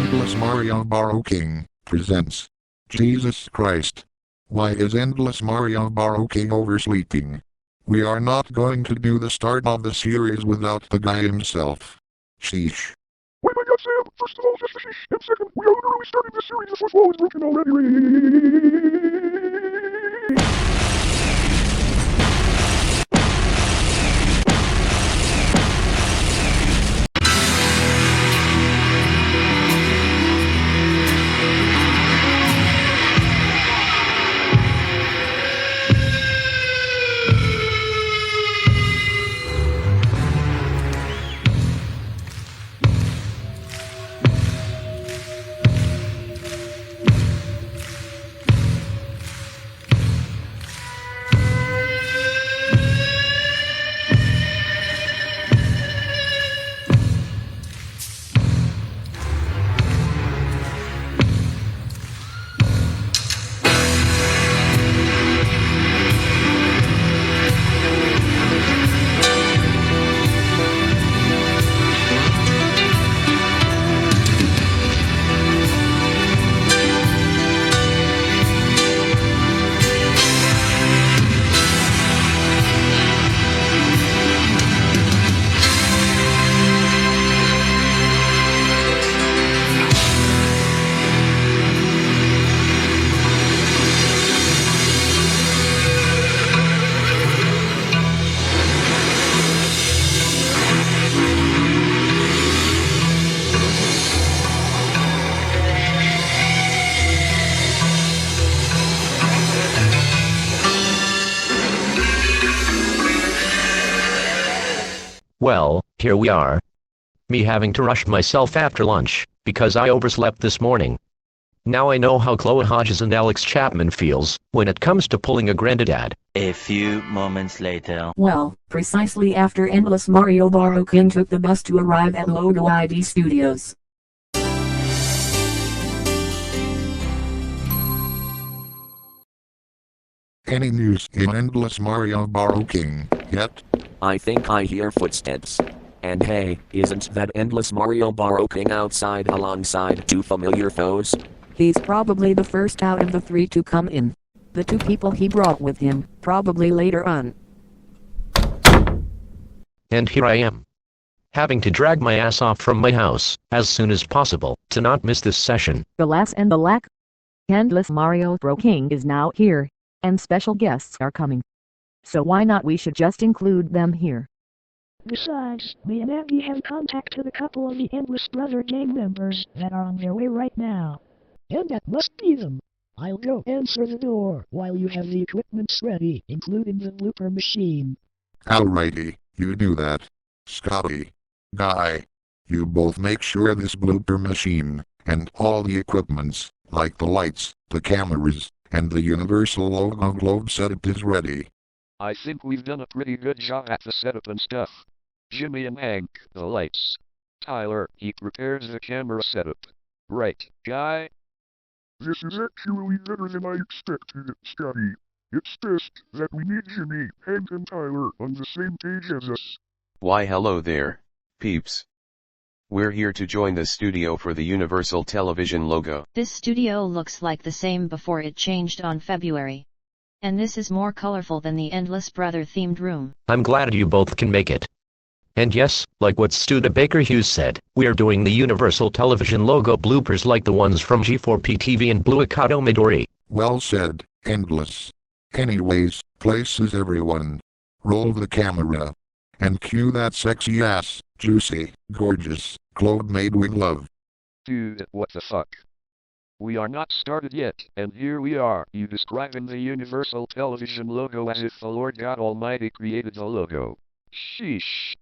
Endless Mario Baro King presents Jesus Christ. Why is Endless Mario Baro King oversleeping? We are not going to do the start of the series without the guy himself. Sheesh. Wait, my God, Sam! First of all, just a sheesh, and second, we are literally starting this series. The fourth wall is broken already. Well, here we are. Me having to rush myself after lunch, because I overslept this morning. Now I know how Chloe Hodges and Alex Chapman feels, when it comes to pulling a granddad. A few moments later. Well, precisely after Endless Mario Baro King took the bus to arrive at Logo ID Studios. Any news in Endless Mario Baro King yet? I think I hear footsteps. And hey, isn't that Endless Mario Baro King outside alongside two familiar foes? He's probably the first out of the three to come in. The two people he brought with him, probably later on. And here I am. Having to drag my ass off from my house, as soon as possible, to not miss this session. The last and the lack. Endless Mario Baro King is now here. And special guests are coming. So why not we should just include them here. Besides, me and Andy have contacted a couple of the Endless Brother gang members that are on their way right now. And that must be them. I'll go answer the door while you have the equipment ready, including the blooper machine. Alrighty, you do that. Scotty. Guy. You both make sure this blooper machine, and all the equipments, like the lights, the cameras, and the Universal Logo Globe setup is ready. I think we've done a pretty good job at the setup and stuff. Jimmy and Hank, the lights. Tyler, he prepares the camera setup. Right, Guy? This is actually better than I expected, Scotty. It's best that we need Jimmy, Hank, and Tyler on the same page as us. Why hello there, peeps. We're here to join the studio for the Universal Television logo. This studio looks like the same before it changed on February. And this is more colorful than the Endless Brother themed room. I'm glad you both can make it. And yes, like what Studebaker Hughes said, we are doing the Universal Television Logo bloopers like the ones from G4P-TV and Blue Akado Midori. Well said, Endless. Anyways, places everyone. Roll the camera. And cue that sexy ass, juicy, gorgeous, clothed made with love. Dude, what the fuck? We are not started yet, and here we are, you describing the Universal Television logo as if the Lord God Almighty created the logo. Sheesh.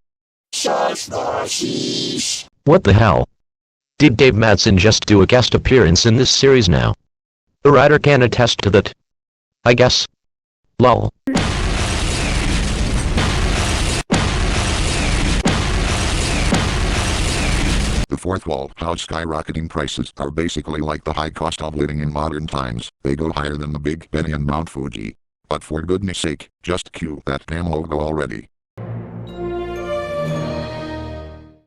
What the hell? Did Dave Madsen just do a guest appearance in this series now? The writer can attest to that. I guess. Lol. The fourth wall, how skyrocketing prices are basically like the high cost of living in modern times. They go higher than the Big Ben and Mount Fuji. But for goodness sake, just cue that damn logo already.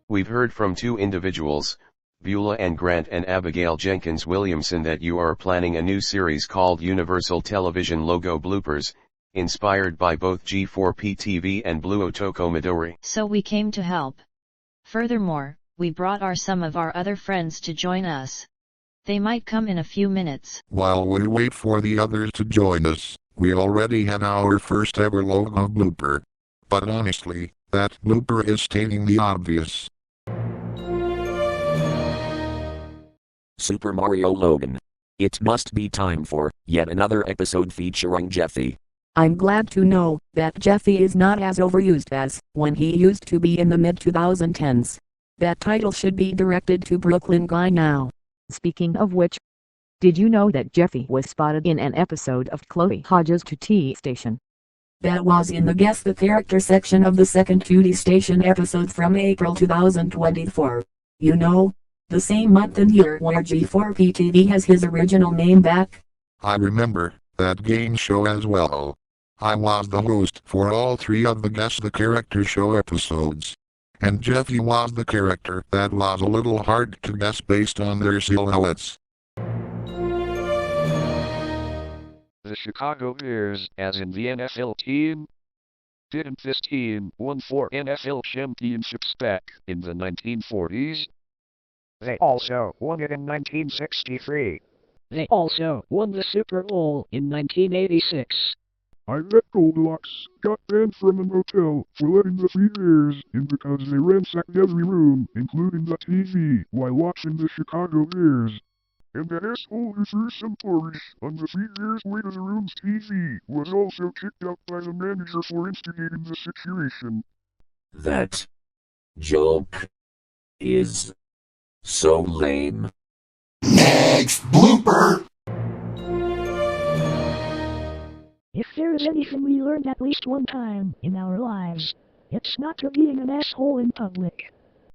We've heard from two individuals, Beulah and Grant and Abigail Jenkins Williamson that you are planning a new series called Universal Television Logo Bloopers, inspired by both G4P-TV and Blue Otoko Midori. So we came to help. Furthermore, we brought some of our other friends to join us. They might come in a few minutes. While we wait for the others to join us, we already had our first ever logo blooper. But honestly, that blooper is stating the obvious. Super Mario Logan. It must be time for yet another episode featuring Jeffy. I'm glad to know that Jeffy is not as overused as when he used to be in the mid-2010s. That title should be directed to Brooklyn Guy now. Speaking of which, did you know that Jeffy was spotted in an episode of Chloe Hodges' 2T Station? That was in the Guess the Character section of the second 2D Station episode from April 2024. You know, the same month and year where G4P-TV has his original name back. I remember that game show as well. I was the host for all 3 of the Guess the Character show episodes. And Jeffy was the character that was a little hard to guess based on their silhouettes. The Chicago Bears, as in the NFL team? Didn't this team won 4 NFL championships back in the 1940s? They also won it in 1963. They also won the Super Bowl in 1986. I bet Goldilocks got banned from a motel for letting the 3 Bears in because they ransacked every room, including the TV, while watching the Chicago Bears. And that asshole who threw some porridge on the 3 Bears' way to the room's TV was also kicked out by the manager for instigating the situation. That joke is so lame. Next blooper! If there is anything we learned at least one time in our lives, it's not to being an asshole in public.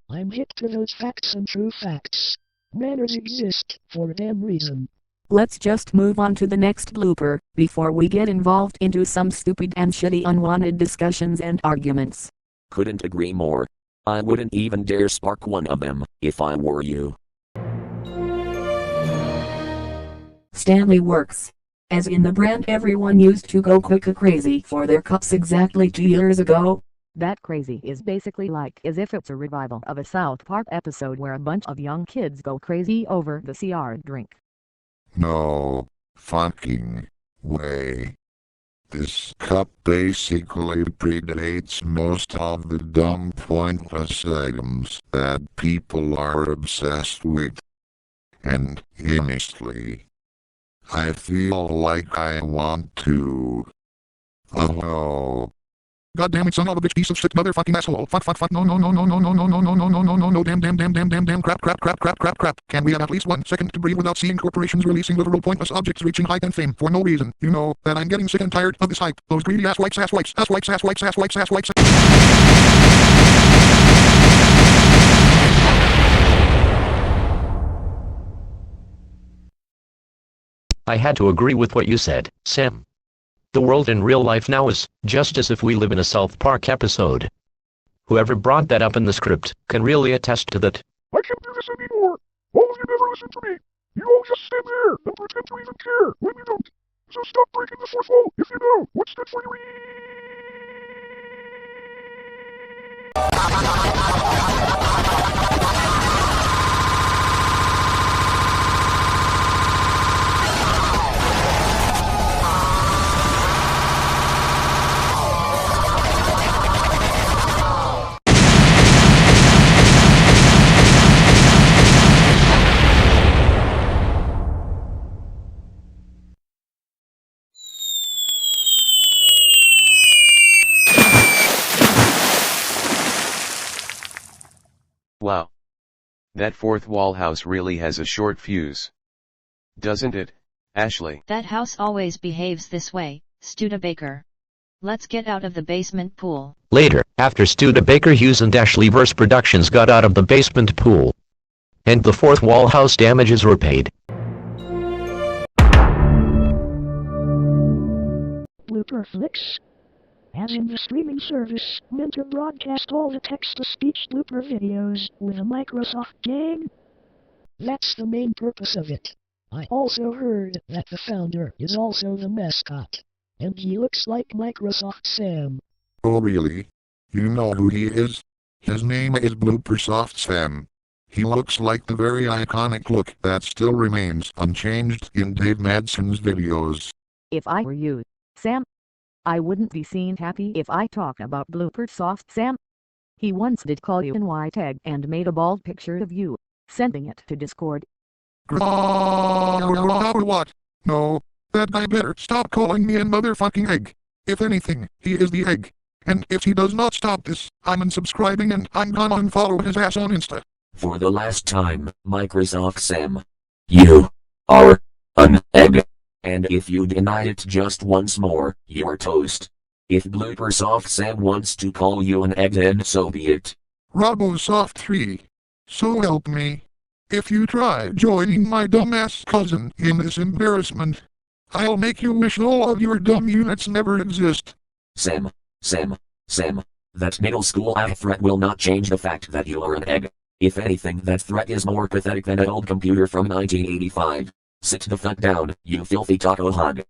I'm hip to those facts and true facts. Manners exist for a damn reason. Let's just move on to the next blooper, before we get involved into some stupid and shitty unwanted discussions and arguments. Couldn't agree more. I wouldn't even dare spark one of them, if I were you. Stanley Works. As in the brand everyone used to go crazy for their cups exactly 2 years ago. That crazy is basically like as if it's a revival of a South Park episode where a bunch of young kids go crazy over the CR drink. No fucking way. This cup basically predates most of the dumb pointless items that people are obsessed with. And honestly, I feel like I want to. Oh. God damn it, son of a bitch, piece of shit, motherfucking asshole. Fuck, no, damn, crap. Can we have at least 1 second to breathe without seeing corporations releasing literal pointless objects reaching height and fame for no reason? You know, that I'm getting sick and tired of this hype. Those greedy ass whites. I had to agree with what you said, Sam. The world in real life now is just as if we live in a South Park episode. Whoever brought that up in the script can really attest to that. I can't do this anymore. All of you never listen to me. You all just stand there and pretend to even care when you don't. So stop breaking the 4th wall if you know what's good for you. Wow. That 4th wall house really has a short fuse. Doesn't it, Ashley? That house always behaves this way, Studebaker. Let's get out of the basement pool. Later, after Studebaker Hughes and Ashley Verse Productions got out of the basement pool, and the 4th wall house damages were paid. BlooperFlix, as in the streaming service meant to broadcast all the text-to-speech blooper videos with a Microsoft game. That's the main purpose of it. I also heard that the founder is also the mascot. And he looks like Microsoft Sam. Oh really? You know who he is? His name is Bloopersoft Sam. He looks like the very iconic look that still remains unchanged in Dave Madson's videos. If I were you, Sam, I wouldn't be seen happy if I talk about Bloopersoft Sam. He once did call you in Y-tag and made a bald picture of you, sending it to Discord. What? No, that guy better stop calling me a motherfucking egg. If anything, he is the egg. And if he does not stop this, I'm unsubscribing and I'm gonna unfollow his ass on Insta. For the last time, Microsoft Sam. You are an egg. And if you deny it just once more, you're toast. If Bloopersoft Sam wants to call you an egg, then so be it. Robosoft 3. So help me. If you try joining my dumbass cousin in this embarrassment, I'll make you wish all of your dumb units never exist. Sam. That middle school threat will not change the fact that you are an egg. If anything, that threat is more pathetic than an old computer from 1985. Sit the fuck down, you filthy taco hog.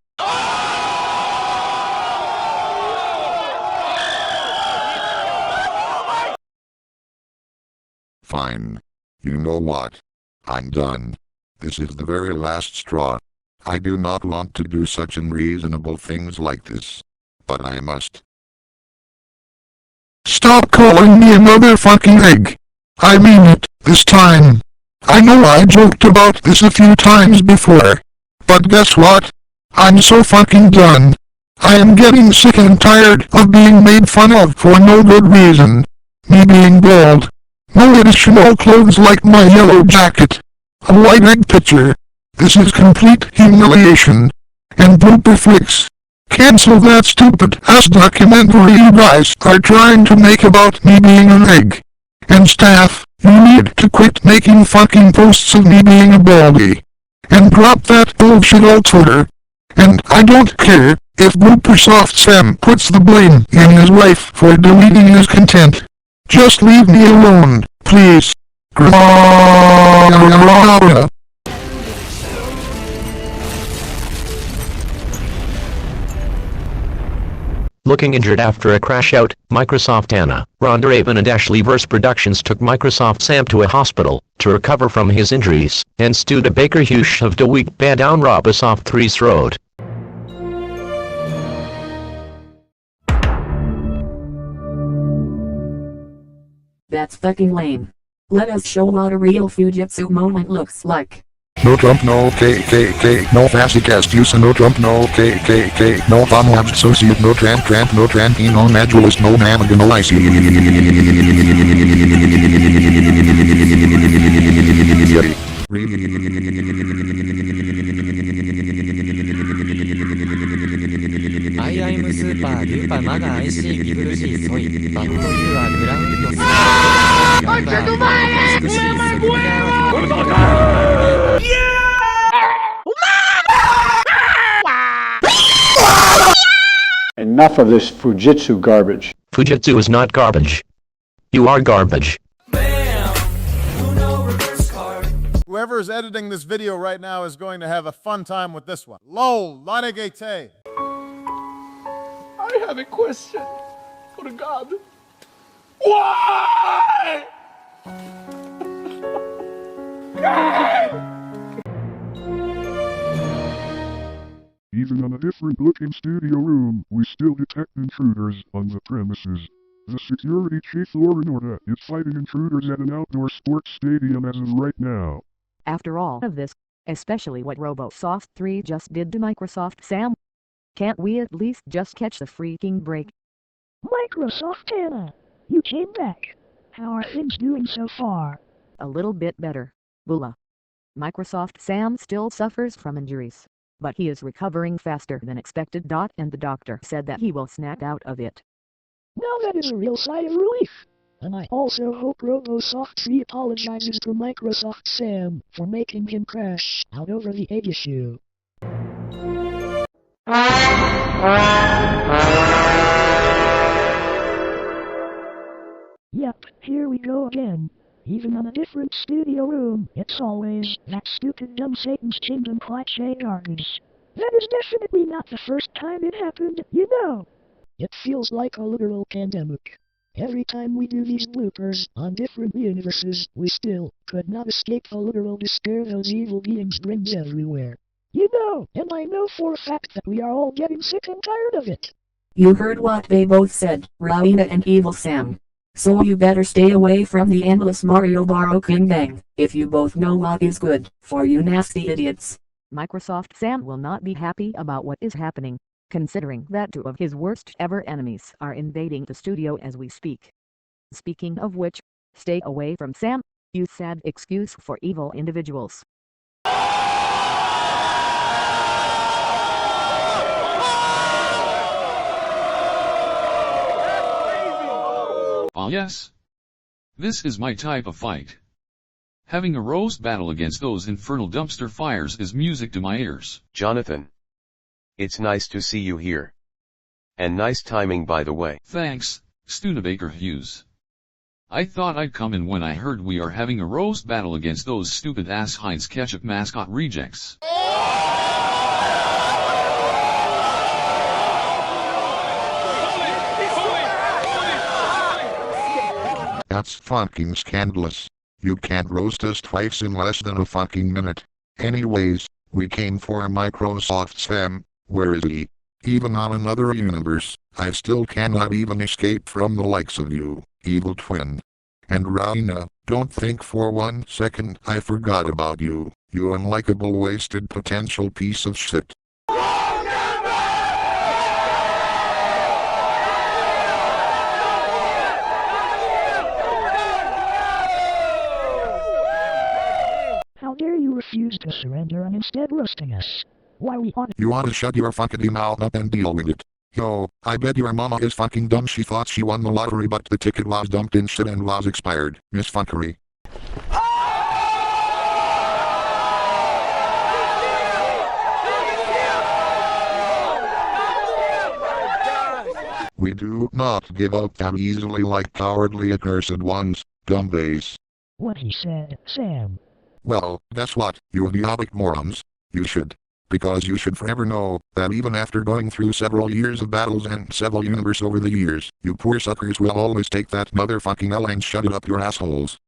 Fine. You know what? I'm done. This is the very last straw. I do not want to do such unreasonable things like this. But I must. Stop calling me a motherfucking egg. I mean it, this time. I know I joked about this a few times before. But guess what? I'm so fucking done. I am getting sick and tired of being made fun of for no good reason. Me being bald. No additional clothes like my yellow jacket. A white egg picture. This is complete humiliation. And BlooperFlix. Cancel that stupid ass documentary you guys are trying to make about me being an egg. And staff, you need to quit making fucking posts of me being a baldy. And drop that bullshit on Twitter. And I don't care if Bloopersoft Sam puts the blame in his wife for deleting his content. Just leave me alone, please. Looking injured after a crash out, Microsoft Anna, Rhonda Raven and Ashley Verse Productions took Microsoft Sam to a hospital to recover from his injuries, and Studebaker Hughes shoved a weak band down Robosoft 3's throat. That's fucking lame. Let us show what a real Fujitsu moment looks like. No Trump, no KKK, no fascist use, no Trump, no KKK, no Famlabs associate, no Tramp, no Trampy, no Magulus, no Namagan, no IC. I am super duper mega IC 見苦しいソイ But you are ground yourself. Enough of this Fujitsu garbage. Fujitsu is not garbage. You are garbage. Whoever is editing this video right now is going to have a fun time with this one. LOL, Lanegate. I have a question for God. Why? Even on a different looking studio room, we still detect intruders on the premises. The security chief Lauren Orta is fighting intruders at an outdoor sports stadium as of right now. After all of this, especially what Robosoft 3 just did to Microsoft Sam, can't we at least just catch the freaking break? Microsoft Anna, you came back. How are things doing so far? A little bit better. Bula. Microsoft Sam still suffers from injuries, but he is recovering faster than expected. And the doctor said that he will snap out of it. Now that is a real sigh of relief. And I also hope Robosoft 3 apologizes to Microsoft Sam for making him crash out over the Odysee. Yep, here we go again. Even on a different studio room, it's always that stupid dumb Satan's kingdom cliché garbage. That is definitely not the first time it happened, you know. It feels like a literal pandemic. Every time we do these bloopers on different universes, we still could not escape the literal despair those evil beings bring everywhere. You know, and I know for a fact that we are all getting sick and tired of it. You heard what they both said, Raina and Evil Sam. So you better stay away from the endless Mario Baro King Bang, if you both know what is good, for you nasty idiots. Microsoft Sam will not be happy about what is happening, considering that two of his worst ever enemies are invading the studio as we speak. Speaking of which, stay away from Sam, you sad excuse for evil individuals. Ah yes. This is my type of fight. Having a roast battle against those infernal dumpster fires is music to my ears. Jonathan. It's nice to see you here. And nice timing by the way. Thanks, Studebaker Hughes. I thought I'd come in when I heard we are having a roast battle against those stupid ass Heinz ketchup mascot rejects. That's fucking scandalous. You can't roast us twice in less than a fucking minute. Anyways, we came for Microsoft Sam. Where is he? Even on another universe, I still cannot even escape from the likes of you, evil twin. And Raina, don't think for 1 second I forgot about you, you unlikable wasted potential piece of shit. How dare you refuse to surrender and instead roasting us? Why we ought You ought to shut your fucking mouth up and deal with it. Yo, I bet your mama is fucking dumb. She thought she won the lottery but the ticket was dumped in shit and was expired. Miss Fuckery. We do not give up that easily like cowardly accursed ones, dumb base. What he said, Sam. Well, guess what, you idiotic morons. You should. Because you should forever know that even after going through several years of battles and several universes over the years, you poor suckers will always take that motherfucking L and shut it up your assholes.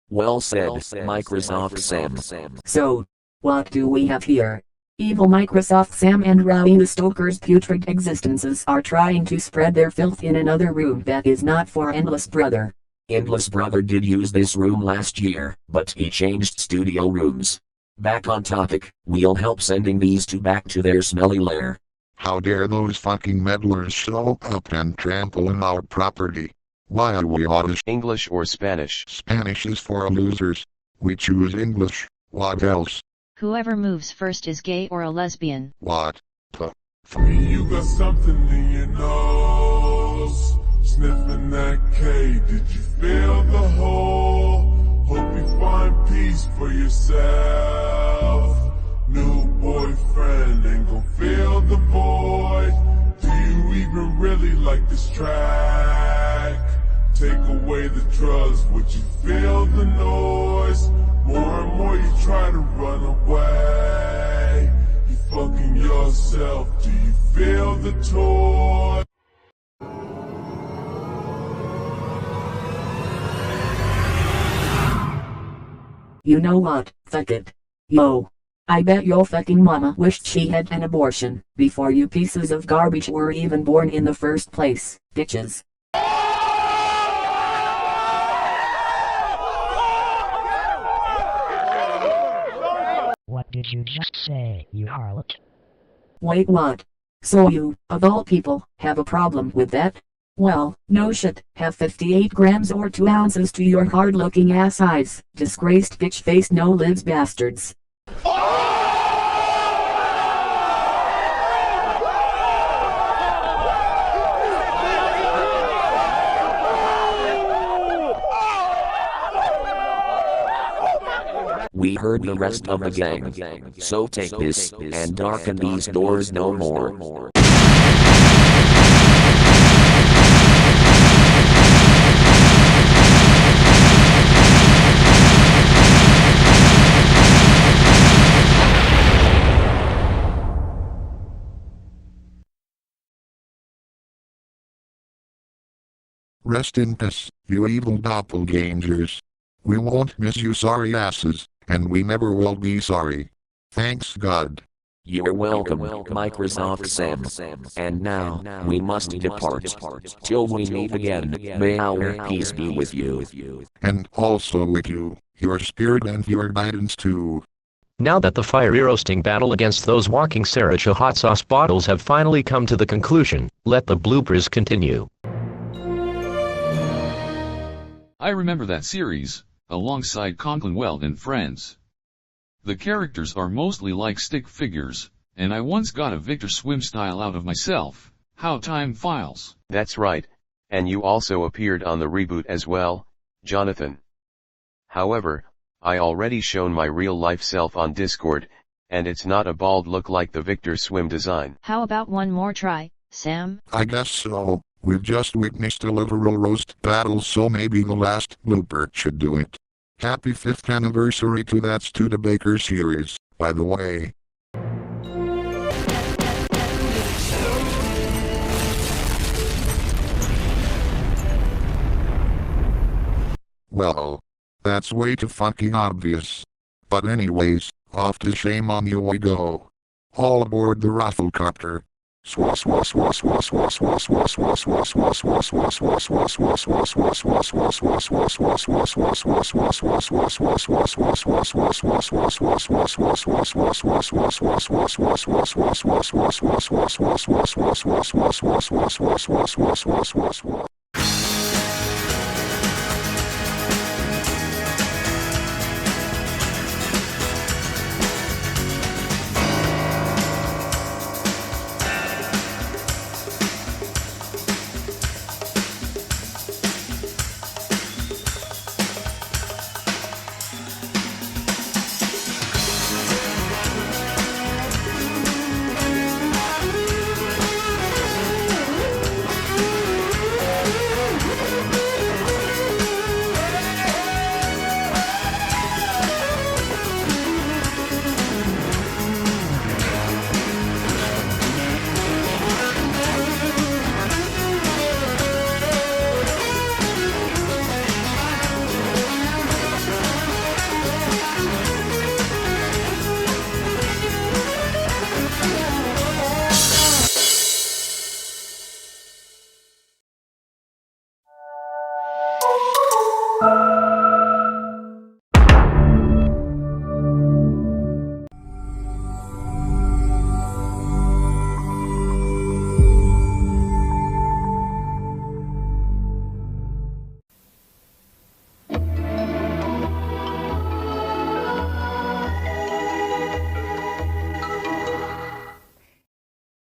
Well said, Microsoft Sam. So, what do we have here? Evil Microsoft Sam and Raina Stoker's putrid existences are trying to spread their filth in another room that is not for Endless Brother. Endless Brother did use this room last year, but he changed studio rooms. Back on topic, we'll help sending these two back to their smelly lair. How dare those fucking meddlers show up and trample on our property? Why are we audition? English or Spanish? Spanish is for losers. We choose English. What else? Whoever moves first is gay or a lesbian. What the You got something in your nose. Sniffing that K, did you feel the hole? Hope you find peace for yourself. New boyfriend ain't gon' fill the void. Do you even really like this track? Take away the drugs, would you feel the noise? More and more you try to run away. You fucking yourself, do you feel the toy? You know what, fuck it. Yo. I bet your fucking mama wished she had an abortion, before you pieces of garbage were even born in the first place, bitches. What did you just say, you harlot? Wait, what? So you, of all people, have a problem with that? Well, no shit, have 58 grams or 2 ounces to your hard-looking ass eyes, disgraced bitch-faced no-libs bastards. We heard the rest of the gang. So take this, and darken these doors no more. Rest in peace, you evil doppelgangers. We won't miss you sorry asses, and we never will be sorry. Thanks God. You're welcome, Microsoft Sam. And now, we must depart. Till we meet again, may our peace be with you. And also with you, your spirit and your guidance too. Now that the fiery roasting battle against those walking Sriracha hot sauce bottles have finally come to the conclusion, let the bloopers continue. I remember that series, alongside Conklin Weld and friends. The characters are mostly like stick figures, and I once got a Victor Swim style out of myself. How time files. That's right, and you also appeared on the reboot as well, Jonathan. However, I already shown my real life self on Discord, and it's not a bald look like the Victor Swim design. How about one more try, Sam? I guess so. We've just witnessed a literal roast battle, so maybe the last blooper should do it. Happy 5th anniversary to that Studebaker series, by the way. Well, that's way too fucking obvious. But anyways, off to shame on you we go. All aboard the Rafflecopter.